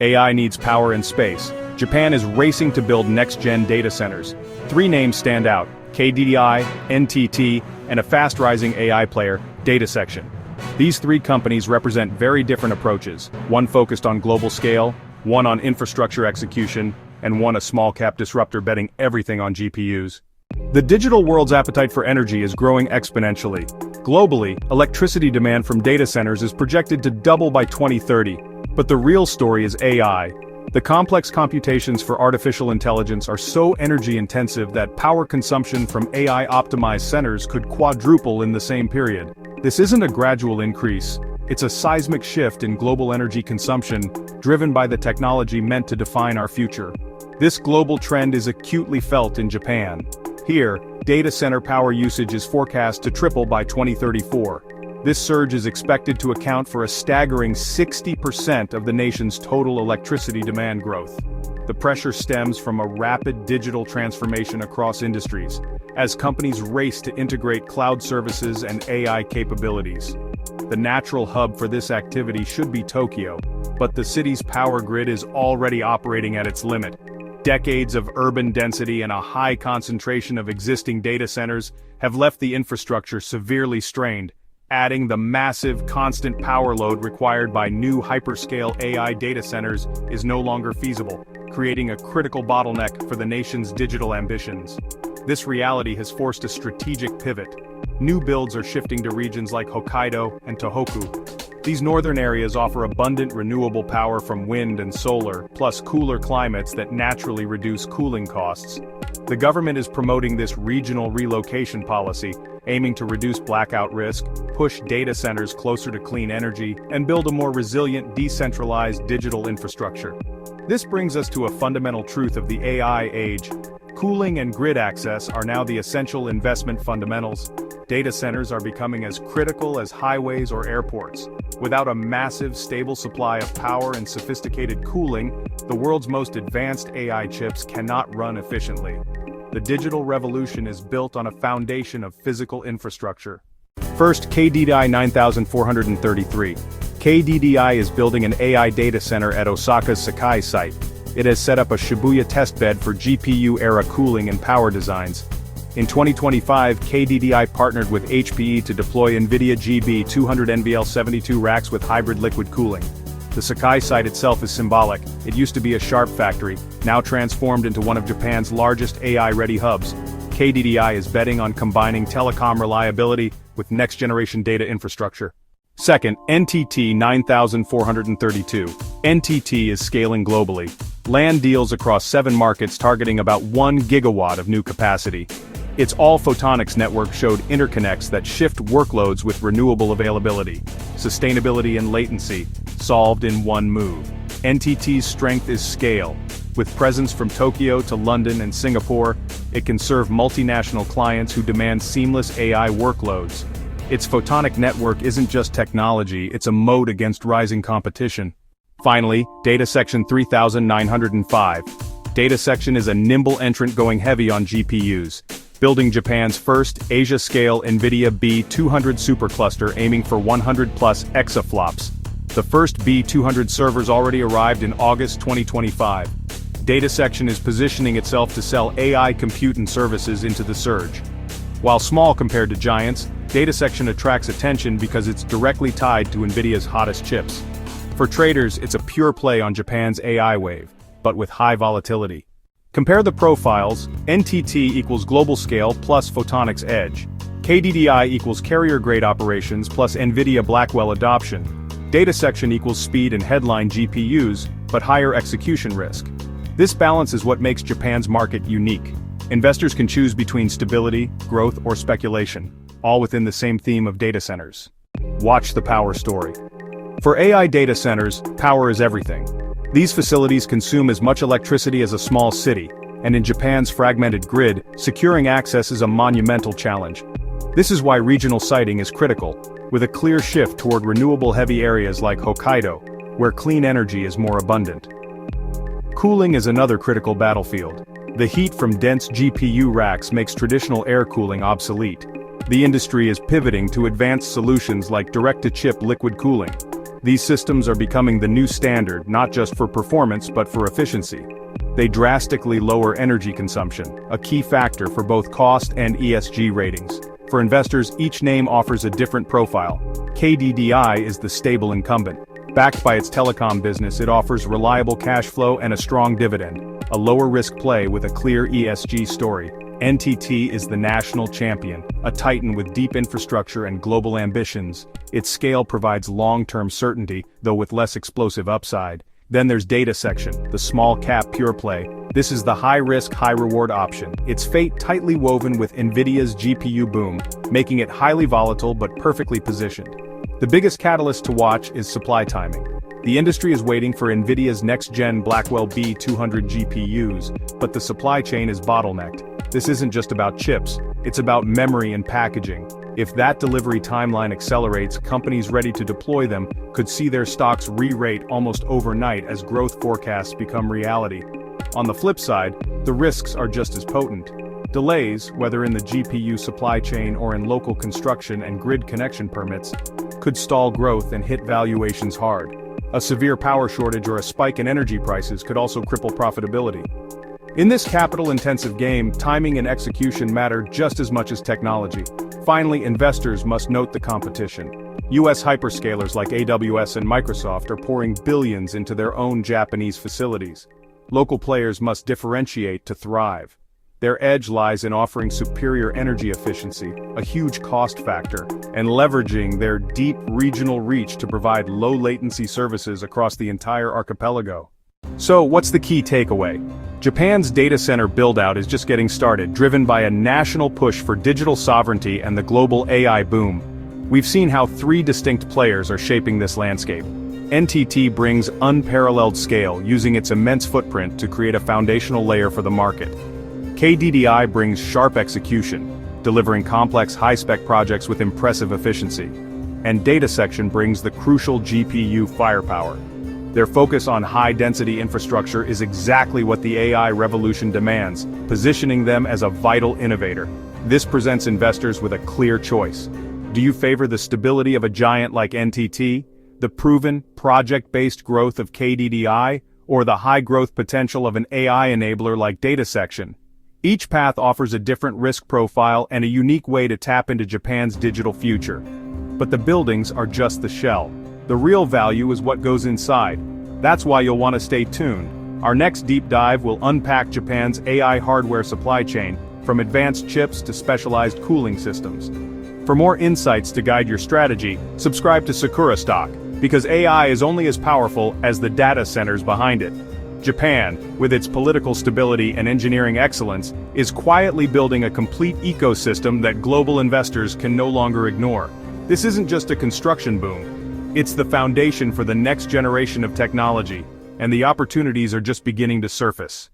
AI needs power and space. Japan is racing to build next-gen data centers. Three names stand out: KDDI, NTT, and a fast-rising AI player, DataSection. These three companies represent very different approaches, one focused on global scale, one on infrastructure execution, and one a small-cap disruptor betting everything on GPUs. The digital world's appetite for energy is growing exponentially. Globally, electricity demand from data centers is projected to double by 2030. But the real story is AI. The complex computations for artificial intelligence are so energy-intensive that power consumption from AI-optimized centers could quadruple in the same period. This isn't a gradual increase. It's a seismic shift in global energy consumption, driven by the technology meant to define our future. This global trend is acutely felt in Japan. Here, data center power usage is forecast to triple by 2034. This surge is expected to account for a staggering 60% of the nation's total electricity demand growth. The pressure stems from a rapid digital transformation across industries, as companies race to integrate cloud services and AI capabilities. The natural hub for this activity should be Tokyo, but the city's power grid is already operating at its limit. Decades of urban density and a high concentration of existing data centers have left the infrastructure severely strained. Adding the massive, constant power load required by new hyperscale AI data centers is no longer feasible, creating a critical bottleneck for the nation's digital ambitions. This reality has forced a strategic pivot. New builds are shifting to regions like Hokkaido and Tohoku. These northern areas offer abundant renewable power from wind and solar, plus cooler climates that naturally reduce cooling costs. The government is promoting this regional relocation policy, aiming to reduce blackout risk, push data centers closer to clean energy, and build a more resilient, decentralized digital infrastructure. This brings us to a fundamental truth of the AI age. Cooling and grid access are now the essential investment fundamentals. Data centers are becoming as critical as highways or airports. Without a massive, stable supply of power and sophisticated cooling, the world's most advanced AI chips cannot run efficiently. The digital revolution is built on a foundation of physical infrastructure. First, KDDI 9433. KDDI is building an AI data center at Osaka's Sakai site. It has set up a Shibuya testbed for GPU-era cooling and power designs. In 2025, KDDI partnered with HPE to deploy NVIDIA GB200 NVL72 racks with hybrid liquid cooling. The Sakai site itself is symbolic. It used to be a Sharp factory, now transformed into one of Japan's largest AI-ready hubs. KDDI is betting on combining telecom reliability with next-generation data infrastructure. Second, NTT 9432. NTT is scaling globally. Land deals across 7 markets targeting about 1 gigawatt of new capacity. Its all-photonics network showed interconnects that shift workloads with renewable availability, sustainability and latency, solved in one move. NTT's strength is scale. With presence from Tokyo to London and Singapore, it can serve multinational clients who demand seamless AI workloads. Its photonic network isn't just technology, it's a moat against rising competition. Finally, DataSection 3905. DataSection is a nimble entrant going heavy on GPUs, building Japan's first Asia-scale NVIDIA B200 supercluster aiming for 100-plus ExaFLOPS. The first B200 servers already arrived in August 2025. DataSection is positioning itself to sell AI compute and services into the surge. While small compared to giants, DataSection attracts attention because it's directly tied to NVIDIA's hottest chips. For traders, it's a pure play on Japan's AI wave, but with high volatility. Compare the profiles: NTT equals global scale plus photonics edge. KDDI equals carrier-grade operations plus NVIDIA Blackwell adoption. DataSection equals speed and headline GPUs, but higher execution risk. This balance is what makes Japan's market unique. Investors can choose between stability, growth, or speculation, all within the same theme of data centers. Watch the power story. For AI data centers, power is everything. These facilities consume as much electricity as a small city, and in Japan's fragmented grid, securing access is a monumental challenge. This is why regional siting is critical, with a clear shift toward renewable-heavy areas like Hokkaido, where clean energy is more abundant. Cooling is another critical battlefield. The heat from dense GPU racks makes traditional air cooling obsolete. The industry is pivoting to advanced solutions like direct-to-chip liquid cooling. These systems are becoming the new standard, not just for performance but for efficiency. They drastically lower energy consumption, a key factor for both cost and ESG ratings. For investors, each name offers a different profile. KDDI is the stable incumbent. Backed by its telecom business, it offers reliable cash flow and a strong dividend, a lower-risk play with a clear ESG story. NTT is the national champion, a titan with deep infrastructure and global ambitions. Its scale provides long-term certainty, though with less explosive upside. Then there's DataSection, the small-cap pure play. This is the high-risk, high-reward option, its fate tightly woven with NVIDIA's GPU boom, making it highly volatile but perfectly positioned. The biggest catalyst to watch is supply timing. The industry is waiting for NVIDIA's next-gen Blackwell B200 GPUs, but the supply chain is bottlenecked. This isn't just about chips, it's about memory and packaging. If that delivery timeline accelerates, companies ready to deploy them could see their stocks re-rate almost overnight as growth forecasts become reality. On the flip side, the risks are just as potent. Delays, whether in the GPU supply chain or in local construction and grid connection permits, could stall growth and hit valuations hard. A severe power shortage or a spike in energy prices could also cripple profitability. In this capital-intensive game, timing and execution matter just as much as technology. Finally, investors must note the competition. US hyperscalers like AWS and Microsoft are pouring billions into their own Japanese facilities. Local players must differentiate to thrive. Their edge lies in offering superior energy efficiency, a huge cost factor, and leveraging their deep regional reach to provide low-latency services across the entire archipelago. So, what's the key takeaway? Japan's data center build-out is just getting started, driven by a national push for digital sovereignty and the global AI boom. We've seen how three distinct players are shaping this landscape. NTT brings unparalleled scale, using its immense footprint to create a foundational layer for the market. KDDI brings sharp execution, delivering complex high-spec projects with impressive efficiency. And DataSection brings the crucial GPU firepower. Their focus on high-density infrastructure is exactly what the AI revolution demands, positioning them as a vital innovator. This presents investors with a clear choice. Do you favor the stability of a giant like NTT, the proven, project-based growth of KDDI, or the high-growth potential of an AI enabler like DataSection? Each path offers a different risk profile and a unique way to tap into Japan's digital future. But the buildings are just the shell. The real value is what goes inside. That's why you'll want to stay tuned. Our next deep dive will unpack Japan's AI hardware supply chain, from advanced chips to specialized cooling systems. For more insights to guide your strategy, subscribe to Sakura Stock, because AI is only as powerful as the data centers behind it. Japan, with its political stability and engineering excellence, is quietly building a complete ecosystem that global investors can no longer ignore. This isn't just a construction boom. It's the foundation for the next generation of technology, and the opportunities are just beginning to surface.